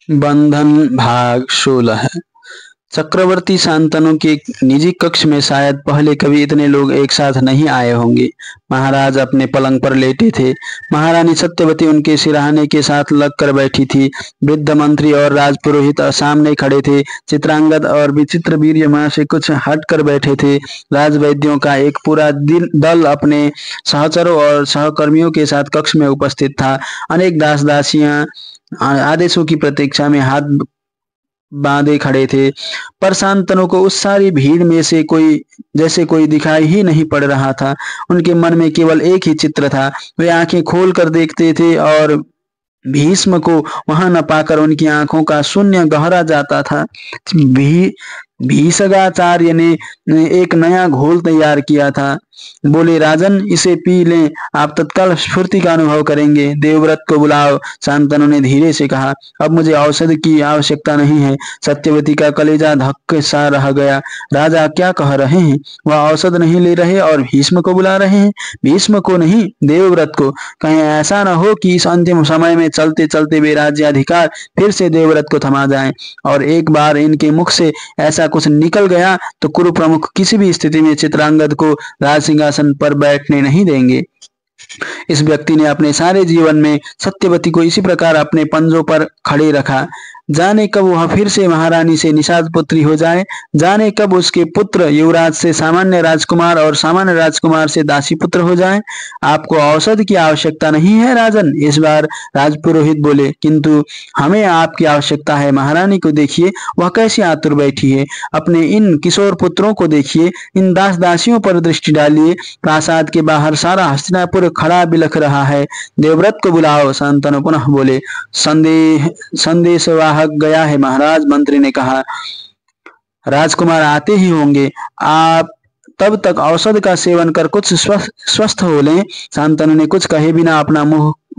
बंधन भाग 16। चक्रवर्ती शांतनु के एक निजी कक्ष में शायद पहले कभी इतने लोग एक साथ नहीं आए होंगे। महाराज अपने पलंग पर लेटे थे। महारानी सत्यवती उनके सिरहाने के साथ लग कर बैठी थी। वृद्ध मंत्री और राजपुरोहित सामने खड़े थे। चित्रांगद और विचित्र वीर्य वहां से कुछ हट कर बैठे थे। राजवैद्यों का एक पूरा दल अपने सहचरों और सहकर्मियों के साथ कक्ष में उपस्थित था। अनेक दास दासियां आदेशों की प्रतीक्षा में हाथ बांधे खड़े थे, पर शांतनु को उस सारी भीड़ में से कोई दिखाई ही नहीं पड़ रहा था। उनके मन में केवल एक ही चित्र था। वे आंखें खोल कर देखते थे और भीष्म को वहां न पाकर उनकी आंखों का शून्य गहरा जाता था। भीषगाचार्य ने एक नया घोल तैयार किया था। बोले, राजन, इसे पी लें, आप तत्काल स्फूर्ति का अनुभव करेंगे। देवव्रत को बुलाओ, शांतनु ने धीरे से कहा। अब मुझे औषधि की आवश्यकता नहीं है। सत्यवती का कलेजा धक्के सा रह गया। राजा क्या कह रहे हैं? वह औषध नहीं ले रहे और भीष्म को बुला रहे हैं। भीष्म को नहीं, देवव्रत को। कहीं ऐसा न हो कि इस अंतिम समय में चलते चलते वे राज्याधिकार फिर से देवव्रत को थमा जाए, और एक बार इनके मुख से ऐसा कुछ निकल गया तो कुरु प्रमुख किसी भी स्थिति में चित्रांगद को राज सिंहासन पर बैठने नहीं देंगे। इस व्यक्ति ने अपने सारे जीवन में सत्यवती को इसी प्रकार अपने पंजों पर खड़े रखा। जाने कब वह फिर से महारानी से निषाद पुत्री हो जाए, जाने कब उसके पुत्र युवराज से सामान्य राजकुमार और सामान्य राजकुमार से दासी पुत्र हो जाए। आपको औषध की आवश्यकता नहीं है राजन, इस बार राजपुरोहित बोले, किंतु हमें आपकी आवश्यकता है। महारानी को देखिए, वह कैसी आतुर बैठी है। अपने इन किशोर पुत्रों को देखिए, इन दास दासियों पर दृष्टि डालिए। प्रासाद के बाहर सारा हस्तिनापुर खड़ा बिलख रहा है। देवव्रत को बुलाओ, शांतनु पुनः बोले। संदेशवाहक गया है महाराज, मंत्री ने कहा। राजकुमार आते ही होंगे, आप तब तक औषध का सेवन कर कुछ स्वस्थ हो लें। शांतनु ने कुछ कहे बिना अपना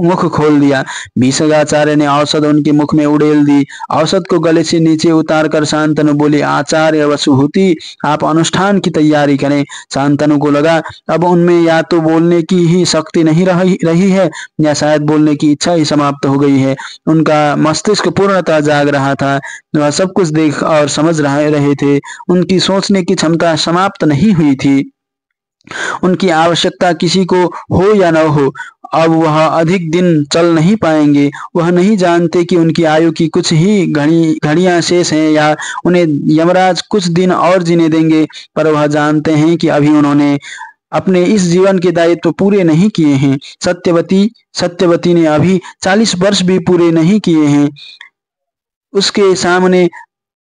मुख खोल दिया। भीषगाचार्य ने औषध उनके मुख में उड़ेल दी। औषध को गले से नीचे उतार कर शांतनु बोली, आचार्य वसुहूति, आप अनुष्ठान की तैयारी करें। शांतनु को लगा अब उनमें या तो बोलने की ही शक्ति नहीं रही है, या शायद बोलने की इच्छा ही समाप्त हो गई है। उनका मस्तिष्क पूर्णतः जाग रहा था। वह सब कुछ देख और समझ रहे थे। उनकी सोचने की क्षमता समाप्त नहीं हुई थी। उनकी आवश्यकता किसी को हो या न हो, अब वह अधिक दिन चल नहीं पाएंगे। वह नहीं जानते कि उनकी आयु की कुछ ही घड़ियां शेष हैं, या उन्हें यमराज कुछ दिन और जीने देंगे, पर वह जानते हैं कि अभी उन्होंने अपने इस जीवन के दायित्व पूरे नहीं किए हैं। सत्यवती ने अभी 40 वर्ष भी पूरे नहीं किए हैं। उसके सामने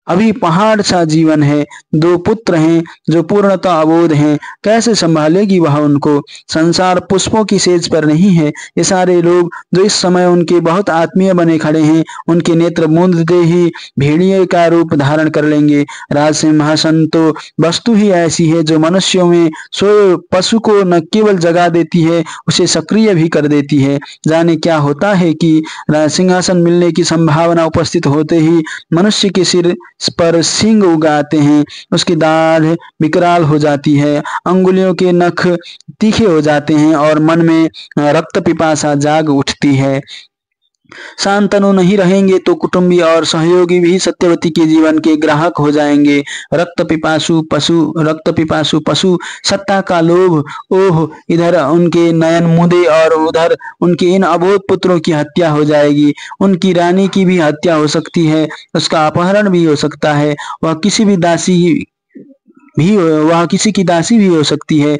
अभी पहाड़ सा जीवन है। 2 पुत्र हैं जो पूर्णतः अबोध हैं। कैसे संभालेगी वह उनको? संसार पुष्पों की सेज पर नहीं है। ये सारे लोग जो इस समय उनके बहुत आत्मीय बने खड़े हैं, उनके नेत्र मूंदते ही भेड़िए का रूप धारण कर लेंगे। राज सिंहासन तो वस्तु ही ऐसी है जो मनुष्यों में सोए पशु को न केवल जगा देती है, उसे सक्रिय भी कर देती है। जाने क्या होता है कि सिंहासन मिलने की संभावना उपस्थित होते ही मनुष्य के सिर पर सींग उगाते हैं, उसकी दाढ़ विकराल हो जाती है, अंगुलियों के नख तीखे हो जाते हैं और मन में रक्त पिपासा जाग उठती है। शांतनु नहीं रहेंगे तो कुटुंबी और सहयोगी भी सत्यवती के जीवन के ग्राहक हो जाएंगे। रक्त पिपासु पशु, सत्ता का लोभ, ओह, इधर उनके नयन मुदे और उधर उनके इन अबोध पुत्रों की हत्या हो जाएगी। उनकी रानी की भी हत्या हो सकती है, उसका अपहरण भी हो सकता है। वह किसी की दासी भी हो सकती है,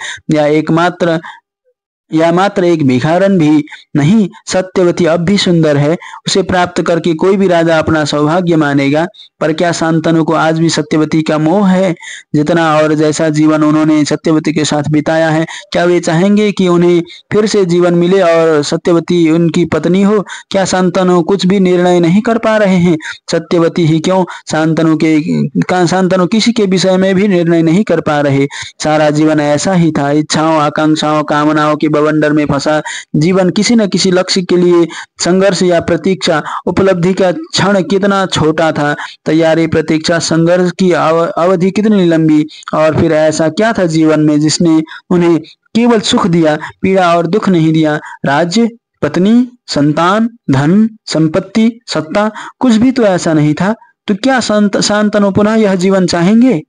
या मात्र एक भिखारन भी नहीं। सत्यवती अब भी सुंदर है, उसे प्राप्त करके कोई भी राजा अपना सौभाग्य मानेगा। पर क्या शांतनु को आज भी सत्यवती का मोह है? जितना और जैसा जीवन उन्होंने सत्यवती के साथ बिताया है, क्या वे चाहेंगे कि उन्हें फिर से जीवन मिले और सत्यवती उनकी पत्नी हो? क्या शांतनु कुछ भी निर्णय नहीं कर पा रहे हैं? सत्यवती ही क्यों, शांतनु किसी के विषय में भी निर्णय नहीं कर पा रहे। सारा जीवन ऐसा ही था, इच्छाओं, आकांक्षाओं, कामनाओं के बवंडर में फंसा जीवन। किसी न किसी लक्ष्य के लिए संघर्ष या प्रतीक्षा। उपलब्धि का क्षण कितना छोटा था, तैयारी, प्रतीक्षा, संघर्ष की अवधि कितनी लंबी। और फिर ऐसा क्या था जीवन में जिसने उन्हें केवल सुख दिया, पीड़ा और दुख नहीं दिया? राज्य, पत्नी, संतान, धन, संपत्ति, सत्ता, कुछ भी तो ऐसा नहीं था। तो क्या शांतनु पुनः यह जीवन चाहेंगे?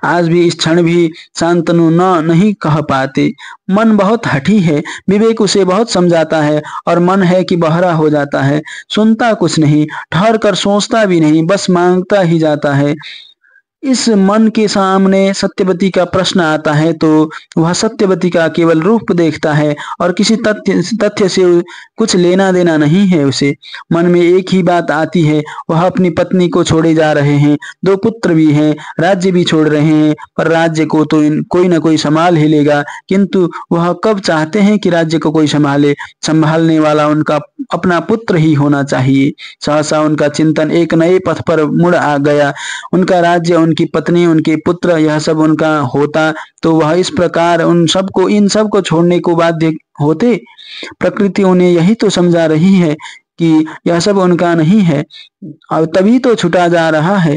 आज भी इस क्षण भी शांतनु नहीं कह पाते। मन बहुत हठी है, विवेक उसे बहुत समझाता है और मन है कि बहरा हो जाता है, सुनता कुछ नहीं, ठहर कर सोचता भी नहीं, बस मांगता ही जाता है। इस मन के सामने सत्यवती का प्रश्न आता है तो वह सत्यवती का केवल रूप देखता है और किसी तथ्य से कुछ लेना देना नहीं है उसे। मन में एक ही बात आती है, वह अपनी पत्नी को छोड़े जा रहे हैं, 2 पुत्र भी हैं, राज्य भी छोड़ रहे हैं, पर राज्य को तो कोई ना कोई संभाल ही लेगा। किंतु वह कब चाहते हैं कि राज्य को कोई संभाले? संभालने वाला उनका अपना पुत्र ही होना चाहिए। सहसा उनका चिंतन एक नए पथ पर मुड़ आ गया। उनका राज्य, उनकी पत्नी, उनके पुत्र, यह सब उनका होता तो वह इस प्रकार इन सबको छोड़ने को बाध्य होते? प्रकृति उन्हें यही तो समझा रही है कि यह सब उनका नहीं है और तभी तो छुटा जा रहा है,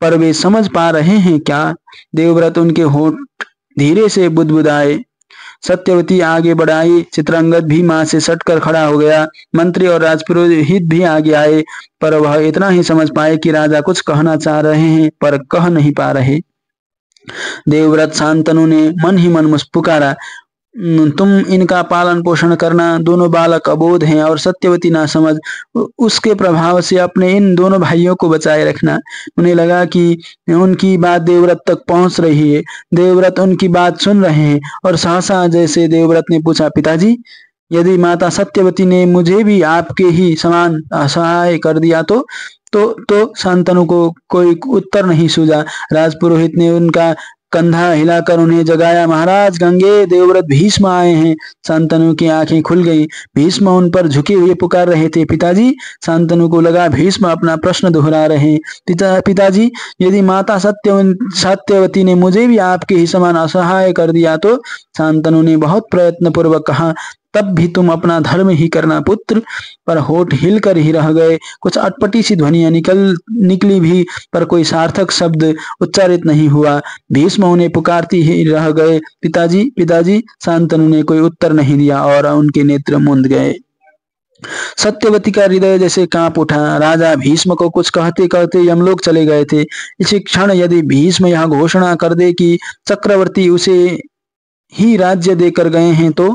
पर वे समझ पा रहे हैं क्या? देवव्रत उनके होठ धीरे से बुदबुदाए। सत्यवती आगे बढ़ाई। चित्रांगद भी मां से सटकर खड़ा हो गया। मंत्री और राजपुरोहित भी आगे आए, पर वह इतना ही समझ पाए कि राजा कुछ कहना चाह रहे हैं पर कह नहीं पा रहे। देवव्रत शांतनु ने मन ही मन पुकारा, तुम इनका पालन पोषण करना। दोनों बालक अबोध हैं और सत्यवती ना समझ, उसके प्रभाव से अपने इन दोनों भाइयों को बचाए रखना। उन्हें लगा कि उनकी बात देवव्रत तक पहुंच रही है। देवव्रत उनकी बात सुन रहे हैं और सहसा जैसे देवव्रत ने पूछा, पिताजी, यदि माता सत्यवती ने मुझे भी आपके ही समान असहाय कर दिया तो शांतनु को कोई उत्तर नहीं सूझा। राजपुरोहित ने उनका कंधा हिलाकर उन्हें जगाया। महाराज, गंगे देवव्रत भीष्म आए हैं। शांतनु की आंखें खुल गईं। भीष्म उन पर झुके हुए पुकार रहे थे, पिताजी। शांतनु को लगा भीष्म अपना प्रश्न दोहरा रहे हैं। पिताजी, यदि माता सत्यवती ने मुझे भी आपके ही समान असहाय कर दिया तो? शांतनु ने बहुत प्रयत्न पूर्वक कहा, तब भी तुम अपना धर्म ही करना पुत्र। पर होठ हिलकर ही रह गए। कुछ अटपटी सी ध्वनियां निकली भी, पर कोई सार्थक शब्द उच्चारित नहीं हुआ। भीष्म उन्हें पुकारती ही रह गए, पिताजी, पिताजी। शांतनु ने कोई उत्तर नहीं दिया और उनके नेत्र मूंद गए। सत्यवती का हृदय जैसे कांप उठा। राजा भीष्म को कुछ कहते कहते यमलोक चले गए थे। इसी क्षण यदि भीष्म यह घोषणा कर दे कि चक्रवर्ती उसे ही राज्य देकर गए हैं तो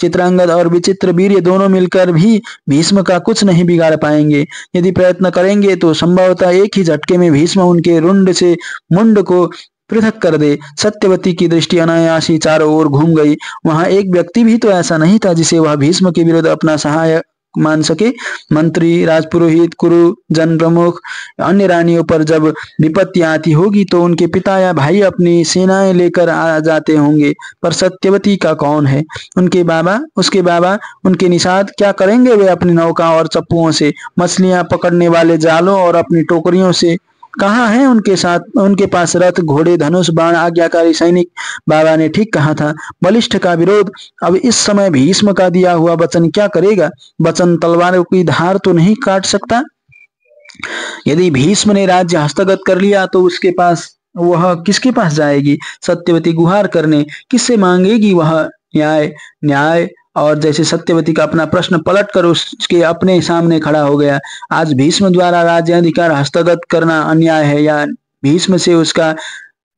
चित्रांगद और विचित्रवीर्य दोनों मिलकर भी भीष्म का कुछ नहीं बिगाड़ पाएंगे। यदि प्रयत्न करेंगे तो संभवतः एक ही झटके में भीष्म उनके रुंड से मुंड को पृथक कर दे। सत्यवती की दृष्टि अनायास ही चारों ओर घूम गई। वहां एक व्यक्ति भी तो ऐसा नहीं था जिसे वह भीष्म के विरुद्ध अपना सहायक मान सके। मंत्री, राजपुरोहित, कुरु जन प्रमुख, अन्य रानियों पर जब विपत्ति आती होगी तो उनके पिता या भाई अपनी सेनाएं लेकर आ जाते होंगे, पर सत्यवती का कौन है? उसके बाबा, उनके निषाद क्या करेंगे वे अपनी नौका और चप्पुओं से? मछलियां पकड़ने वाले जालों और अपनी टोकरियों से कहाँ है उनके साथ? उनके पास रथ, घोड़े, धनुष, बाण, आज्ञाकारी सैनिक। बाबा ने ठीक कहा था, बलिष्ठ का विरोध। अब इस समय भीष्म का दिया हुआ वचन क्या करेगा? वचन तलवारों की धार तो नहीं काट सकता। यदि भीष्म ने राज्य हस्तगत कर लिया तो वह किसके पास जाएगी? सत्यवती गुहार करने। किससे मांगेगी वह न्याय? और जैसे सत्यवती का अपना प्रश्न पलटकर उसके अपने सामने खड़ा हो गया। आज भीष्म द्वारा राज्य अधिकार हस्तगत करना अन्याय है या भीष्म से उसका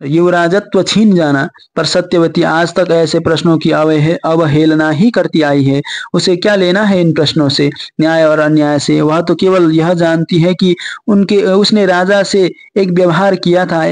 युवराजत्व छीन जाना? पर सत्यवती आज तक ऐसे प्रश्नों की अवहेलना ही करती आई है। उसे क्या लेना है इन प्रश्नों से, न्याय और अन्याय से? वह तो केवल यह जानती है कि उसने राजा से एक व्यवहार किया था,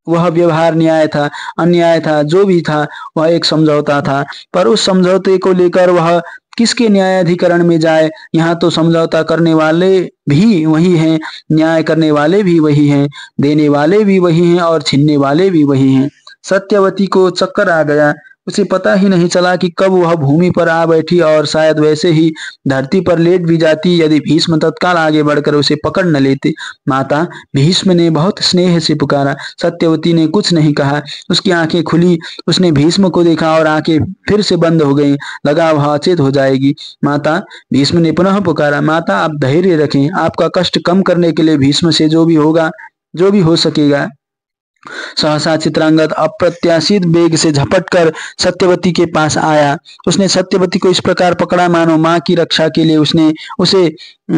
वह व्यवहार न्याय था, अन्याय था, जो भी था वह एक समझौता था। पर उस समझौते को लेकर वह किसके न्यायाधिकरण में जाए? यहाँ तो समझौता करने वाले भी वही हैं, न्याय करने वाले भी वही हैं, देने वाले भी वही हैं और छीनने वाले भी वही हैं। सत्यवती को चक्कर आ गया। उसे पता ही नहीं चला कि कब वह भूमि पर आ बैठी और शायद वैसे ही धरती पर लेट भी जाती यदि भीष्म तत्काल आगे बढ़कर उसे पकड़ न लेते। माता, भीष्म ने बहुत स्नेह से पुकारा। सत्यवती ने कुछ नहीं कहा। उसकी आंखें खुली। उसने भीष्म को देखा और आंखें फिर से बंद हो गईं। लगा वह अचेत हो जाएगी। माता, भीष्म ने पुनः पुकारा। माता, आप धैर्य रखें। आपका कष्ट कम करने के लिए भीष्म से जो भी हो सकेगा सहसा चित्रांगद अप्रत्याशित वेग से झपट कर सत्यवती के पास आया। उसने सत्यवती को इस प्रकार पकड़ा मानो माँ की रक्षा के लिए उसने उसे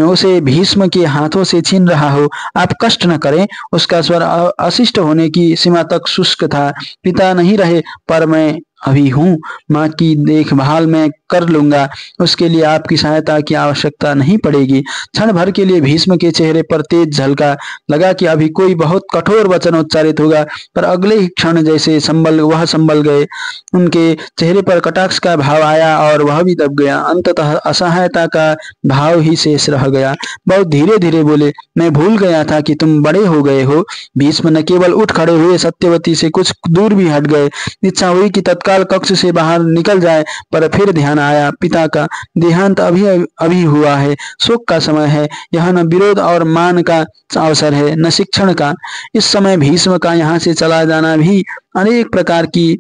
उसे भीष्म के हाथों से छीन रहा हो। आप कष्ट न करें। उसका स्वर अशिष्ट होने की सीमा तक शुष्क था। पिता नहीं रहे पर मैं अभी हूँ। माँ की देखभाल मैं कर लूंगा। उसके लिए आपकी सहायता की आवश्यकता नहीं पड़ेगी। क्षण भर के लिए भीष्म के चेहरे पर तेज झलका। लगा कि अभी कोई बहुत कठोर वचन उच्चारित होगा, पर अगले ही क्षण जैसे संभल गए। उनके चेहरे पर कटाक्ष का भाव आया और वह भी दब गया। अंततः असहायता का भाव ही शेष रह गया। बहुत धीरे धीरे बोले, मैं भूल गया था कि तुम बड़े हो गए हो। भीष्म न केवल उठ खड़े हुए, सत्यवती से कुछ दूर भी हट गए। इच्छा हुई कि तत्काल कक्ष से बाहर निकल जाए, पर फिर ध्यान आया पिता का देहांत अभी अभी हुआ है। शोक का समय है। यह न विरोध और मान का अवसर है, न शिक्षण का। इस समय भीष्म का यहाँ से चला जाना भी अनेक प्रकार की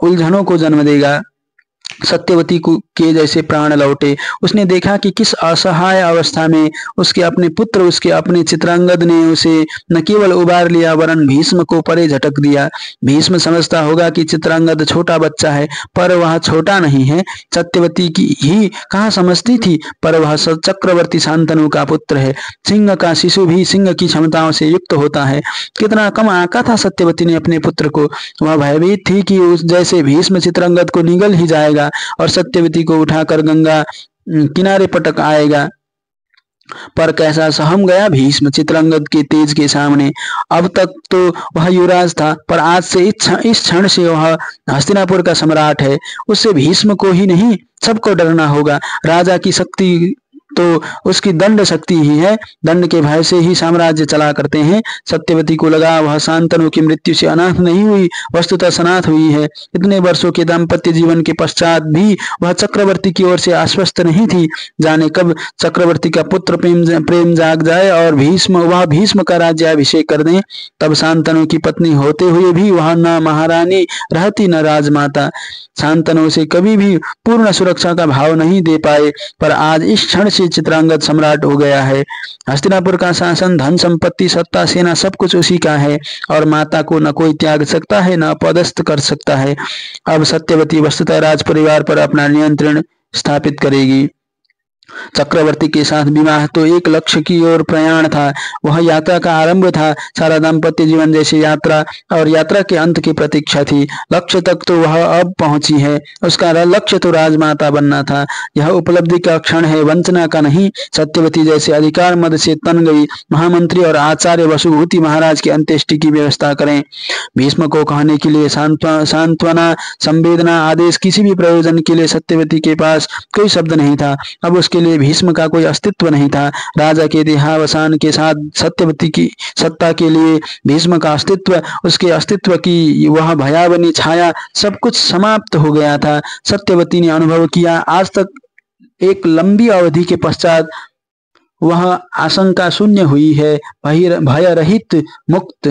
उलझनों को जन्म देगा। सत्यवती के जैसे प्राण लौटे। उसने देखा कि किस असहाय अवस्था में उसके अपने पुत्र, उसके अपने चित्रांगद ने उसे न केवल उबार लिया वरन भीष्म को परे झटक दिया। भीष्म समझता होगा कि चित्रांगद छोटा बच्चा है, पर वह छोटा नहीं है। सत्यवती की ही कहाँ समझती थी, पर वह चक्रवर्ती शांतनु का पुत्र है। सिंह का शिशु भी सिंह की क्षमताओं से युक्त होता है। कितना कम आंका था सत्यवती ने अपने पुत्र को। वह भयभीत थी कि उस जैसे भीष्म चित्रांगद को निगल ही जाएगा और सत्यवती को उठाकर गंगा किनारे पटक आएगा। पर कैसा सहम गया भीष्म चित्रांगद के तेज के सामने। अब तक तो वह युवराज था, पर आज से इस क्षण से वह हस्तिनापुर का सम्राट है। उससे भीष्म को ही नहीं, सबको डरना होगा। राजा की शक्ति तो उसकी दंड शक्ति ही है। दंड के भय से ही साम्राज्य चला करते हैं। सत्यवती को लगा वह शांतनु की मृत्यु से अनाथ नहीं हुई, वस्तुतः सनाथ हुई है। इतने वर्षों के दाम्पत्य जीवन के पश्चात भी वह चक्रवर्ती की ओर से आश्वस्त नहीं थी। जाने कब चक्रवर्ती का पुत्र प्रेम जाग जाए और भीष्म का राज्याभिषेक कर दें। तब शांतनु की पत्नी होते हुए भी वह न महारानी रहती न राजमाता। शांतनु से कभी भी पूर्ण सुरक्षा का भाव नहीं दे पाए, पर आज इस क्षण से चित्रांगद सम्राट हो गया है। हस्तिनापुर का शासन, धन संपत्ति, सत्ता, सेना सब कुछ उसी का है और माता को न कोई त्याग सकता है न पदस्थ कर सकता है। अब सत्यवती वस्तुतः राज परिवार पर अपना नियंत्रण स्थापित करेगी। चक्रवर्ती के साथ विवाह तो एक लक्ष्य की ओर प्रयाण था। वह यात्रा का आरंभ था। सारा दाम्पत्य जीवन जैसे यात्रा और यात्रा के अंत की प्रतीक्षा थी। लक्ष्य तक तो वह अब पहुंची है। उसका लक्ष्य तो राजमाता बनना था। यह उपलब्धि का क्षण है, वंचना का नहीं। सत्यवती जैसे अधिकार मद से तन गई। महामंत्री और आचार्य वसुभूति महाराज की अंत्येष्टि की व्यवस्था करें। भीष्म को कहने के लिए सांत्वना, संवेदना, आदेश, किसी भी प्रयोजन के लिए सत्यवती के पास कोई शब्द नहीं था। अब उसके लिए भीष्म का कोई अस्तित्व नहीं था। राजा के देहावसान के साथ सत्यवती की सत्ता के लिए भीष्म का अस्तित्व, उसके अस्तित्व की वह भयावनी छाया, सब कुछ समाप्त हो गया था। सत्यवती ने अनुभव किया, आज तक एक लंबी अवधि के पश्चात वह आशंका शून्य हुई है, भय रहित, मुक्त।